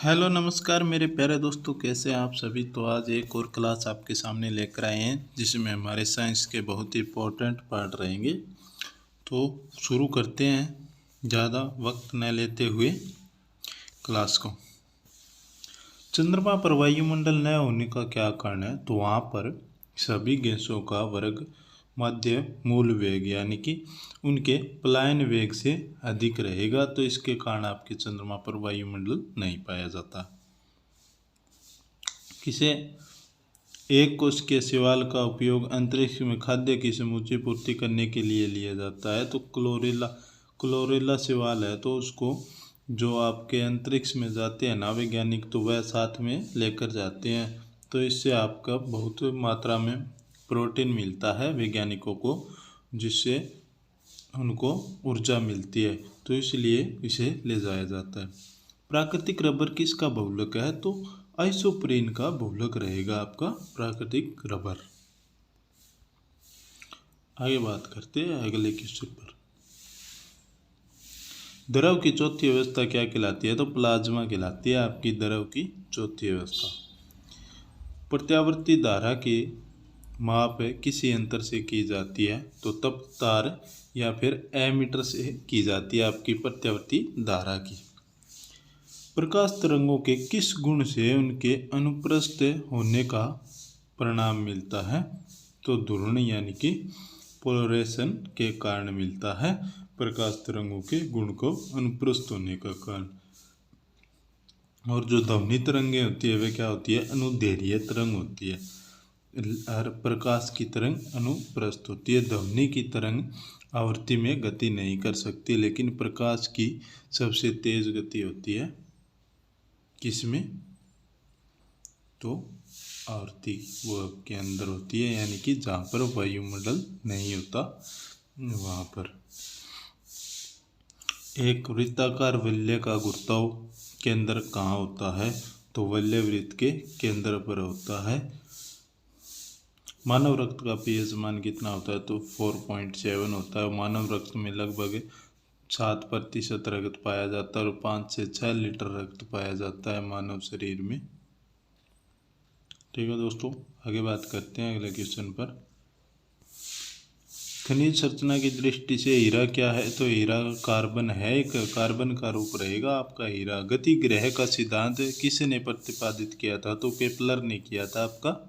Hello नमस्कार मेरे प्यारे दोस्तों, कैसे हैं आप सभी। तो आज एक और क्लास आपके सामने लेकर आए हैं जिसमें हमारे साइंस के बहुत ही इम्पोर्टेंट पार्ट रहेंगे। तो शुरू करते हैं ज़्यादा वक्त न लेते हुए क्लास को। चंद्रमा पर वायुमंडल न होने का क्या कारण है? तो वहाँ पर सभी गैसों का वर्ग मध्य मूल वेग यानी कि उनके पलायन वेग से अधिक रहेगा, तो इसके कारण आपके चंद्रमा पर वायुमंडल नहीं पाया जाता। किसे एक कोश के शैवाल का उपयोग अंतरिक्ष में खाद्य की समूची पूर्ति करने के लिए लिया जाता है। तो क्लोरेला शैवाल है, तो उसको जो आपके अंतरिक्ष में जाते हैं ना वैज्ञानिक, तो वह साथ में लेकर जाते हैं। तो इससे आपका बहुत मात्रा में प्रोटीन मिलता है वैज्ञानिकों को, जिससे उनको ऊर्जा मिलती है, तो इसलिए इसे ले जाया जाता है। प्राकृतिक रबर किसका बहुलक है? तो आइसोप्रीन का बहुलक रहेगा आपका प्राकृतिक रबर। आगे बात करते हैं अगले क्वेश्चन पर। द्रव की चौथी अवस्था क्या कहलाती है? तो प्लाज्मा कहलाती है आपकी द्रव की चौथी अवस्था। प्रत्यावर्ती धारा की माप किसी यंत्र से की जाती है? तो तप तार या फिर एमीटर से की जाती है आपकी प्रत्यावर्ती धारा की। प्रकाश तरंगों के किस गुण से उनके अनुप्रस्थ होने का परिणाम मिलता है? तो ध्रुवण यानी कि पोलराइजेशन के कारण मिलता है प्रकाश तरंगों के गुण को अनुप्रस्थ होने का कारण। और जो ध्वनि तरंगें होती है वे क्या होती है? अनुदैर्घ्य तरंग होती है। हर प्रकाश की तरंग अनुप्रस्थ होती है। ध्वनि की तरंग आवृत्ति में गति नहीं कर सकती, लेकिन प्रकाश की सबसे तेज गति होती है किसमें? तो आवृत्ति वो के अंदर होती है, यानी कि जहाँ पर वायुमंडल नहीं होता वहाँ पर। एक वृत्ताकार वलय का गुरुत्व केंद्र कहाँ होता है? तो वलय वृत्त के केंद्र पर होता है। मानव रक्त का पीएच मान कितना होता है? तो 4.7 होता है। मानव रक्त में लगभग 7% रक्त पाया जाता है और 5 से 6 लीटर रक्त पाया जाता है मानव शरीर में। ठीक है दोस्तों, आगे बात करते हैं अगले क्वेश्चन पर। खनिज संरचना की दृष्टि से हीरा क्या है? तो हीरा कार्बन है, एक कार्बन का रूप रहेगा आपका हीरा। गति ग्रह का सिद्धांत किसने प्रतिपादित किया था? तो केपलर ने किया था आपका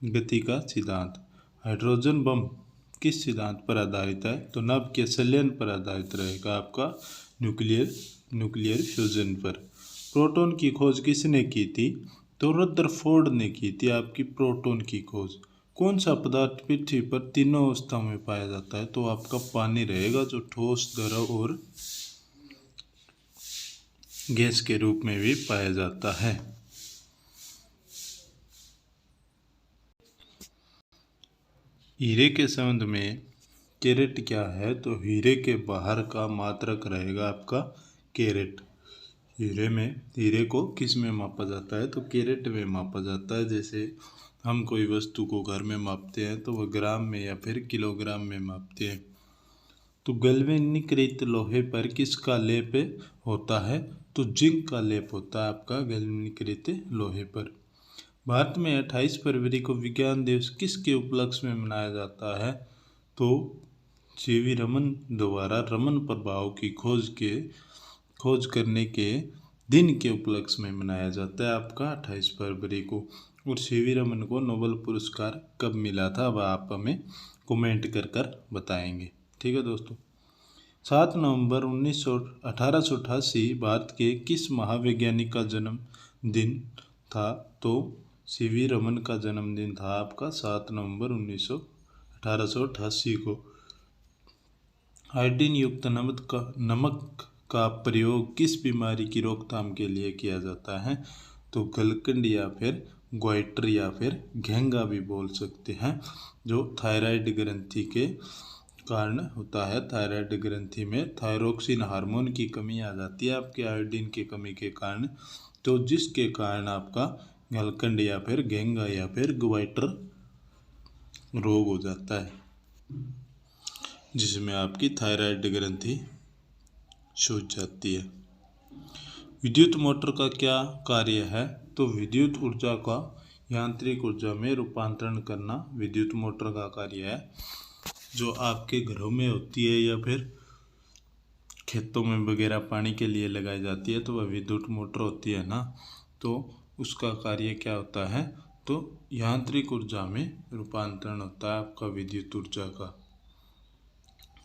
गति का सिद्धांत। हाइड्रोजन बम किस सिद्धांत पर आधारित है? तो नभ के संलयन पर आधारित रहेगा आपका न्यूक्लियर फ्यूजन पर। प्रोटॉन की खोज किसने की थी? तो रदरफोर्ड ने की थी आपकी प्रोटॉन की खोज। कौन सा पदार्थ पृथ्वी पर तीनों अवस्थाओं में पाया जाता है? तो आपका पानी रहेगा, जो ठोस, द्रव और गैस के रूप में भी पाया जाता है। हीरे के संबंध में कैरेट क्या है? तो हीरे के बाहर का मात्रक रहेगा आपका कैरेट। हीरे को किस में मापा जाता है? तो कैरेट में मापा जाता है। जैसे हम कोई वस्तु को घर में मापते हैं तो वह ग्राम में या फिर किलोग्राम में मापते हैं। तो गैल्वेनिकृत लोहे पर किसका लेप होता है? तो जिंक का लेप होता है आपका गैल्वेनिकृत लोहे पर। भारत में 28 फरवरी को विज्ञान दिवस किसके उपलक्ष्य में मनाया जाता है? तो सीवी रमन द्वारा रमन प्रभाव की खोज करने के दिन के उपलक्ष्य में मनाया जाता है आपका 28 फरवरी को। और सीवी रमन को नोबेल पुरस्कार कब मिला था वह आप हमें कमेंट कर बताएंगे। ठीक है दोस्तों। 7 नवंबर 1888 भारत के किस महावैज्ञानिक का जन्मदिन था? तो सीवी रमन का जन्मदिन था आपका 7 नवंबर 1888 को। आयोडीन युक्त नमक का प्रयोग किस बीमारी की रोकथाम के लिए किया जाता है? तो गलकंड या फिर ग्वाइटर या फिर घेंगा भी बोल सकते हैं, जो थायराइड ग्रंथि के कारण होता है। थायराइड ग्रंथि में थायरोक्सिन हार्मोन की कमी आ जाती है आपके आयोडीन की कमी के कारण, तो जिसके कारण आपका गलकंड या फिर घेंगा या फिर ग्वाइटर रोग हो जाता है, जिसमें आपकी थायराइड ग्रंथि सूज जाती है। विद्युत मोटर का क्या कार्य है? तो विद्युत ऊर्जा का यांत्रिक ऊर्जा में रूपांतरण करना विद्युत मोटर का कार्य है। जो आपके घरों में होती है या फिर खेतों में वगैरह पानी के लिए लगाई जाती है तो वह विद्युत मोटर होती है ना, तो उसका कार्य क्या होता है? तो यांत्रिक ऊर्जा में रूपांतरण होता है आपका विद्युत ऊर्जा का।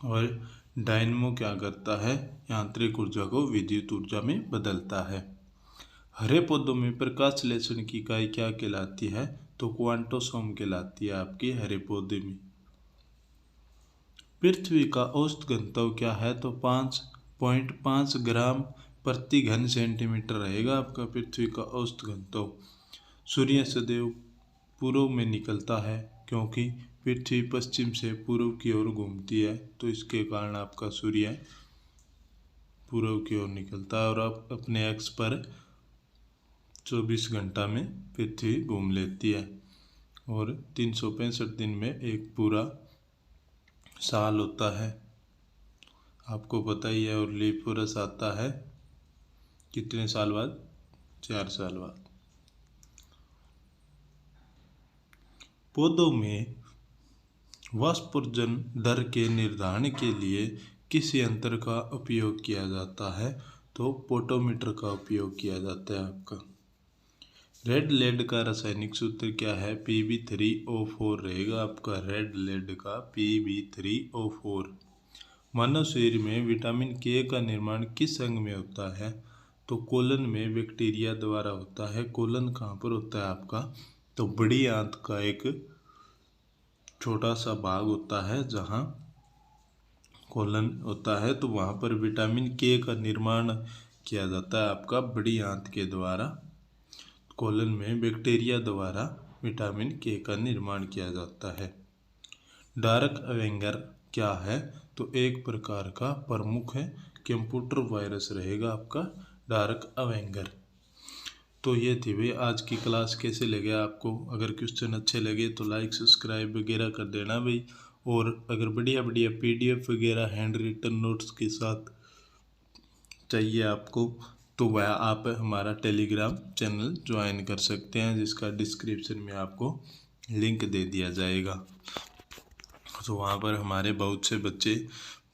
और डायनमो क्या करता है? यांत्रिक ऊर्जा को विद्युत ऊर्जा में बदलता है। हरे पौधों में प्रकाश संश्लेषण की इकाई क्या कहलाती है? तो क्वांटोसोम कहलाती है आपके हरे पौधे में। पृथ्वी का औसत घनत्व क्या है? तो 5.5 ग्राम प्रति घन सेंटीमीटर रहेगा आपका पृथ्वी का औसत घनत्व। सूर्य सदैव पूर्व में निकलता है क्योंकि पृथ्वी पश्चिम से पूर्व की ओर घूमती है, तो इसके कारण आपका सूर्य पूर्व की ओर निकलता है और आप अपने अक्ष पर 24 घंटा में पृथ्वी घूम लेती है। और 365 दिन में एक पूरा साल होता है, आपको पता ही है। और लीप वर्ष आता है कितने साल बाद? 4 साल बाद। पौधों में वाष्पोत्सर्जन दर के निर्धारण के लिए किस यंत्र का उपयोग किया जाता है? तो पोटोमीटर का उपयोग किया जाता है आपका। रेड लेड का रासायनिक सूत्र क्या है? Pb3O4 रहेगा आपका रेड लेड का Pb3O4। मानव शरीर में विटामिन के का निर्माण किस अंग में होता है? तो कोलन में बैक्टीरिया द्वारा होता है। कोलन कहाँ पर होता है आपका? तो बड़ी आंत का एक छोटा सा भाग होता है जहाँ कोलन होता है, तो वहाँ पर विटामिन के का निर्माण किया जाता है आपका बड़ी आंत के द्वारा। कोलन में बैक्टीरिया द्वारा विटामिन के का निर्माण किया जाता है। डार्क अवेंगर क्या है? तो एक प्रकार का प्रमुख है कंप्यूटर वायरस रहेगा आपका डार्क अवेंगर। तो ये थी भाई आज की क्लास। कैसे लगे आपको? अगर क्वेश्चन अच्छे लगे तो लाइक सब्सक्राइब वगैरह कर देना भाई। और अगर बढ़िया बढ़िया PDF वगैरह हैंड रिटन नोट्स के साथ चाहिए आपको तो वह आप हमारा टेलीग्राम चैनल ज्वाइन कर सकते हैं, जिसका डिस्क्रिप्शन में आपको लिंक दे दिया जाएगा। तो वहाँ पर हमारे बहुत से बच्चे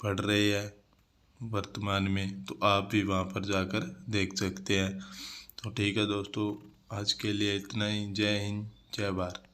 पढ़ रहे हैं वर्तमान में, तो आप भी वहाँ पर जाकर देख सकते हैं। तो ठीक है दोस्तों, आज के लिए इतना ही। जय हिंद, जय भारत।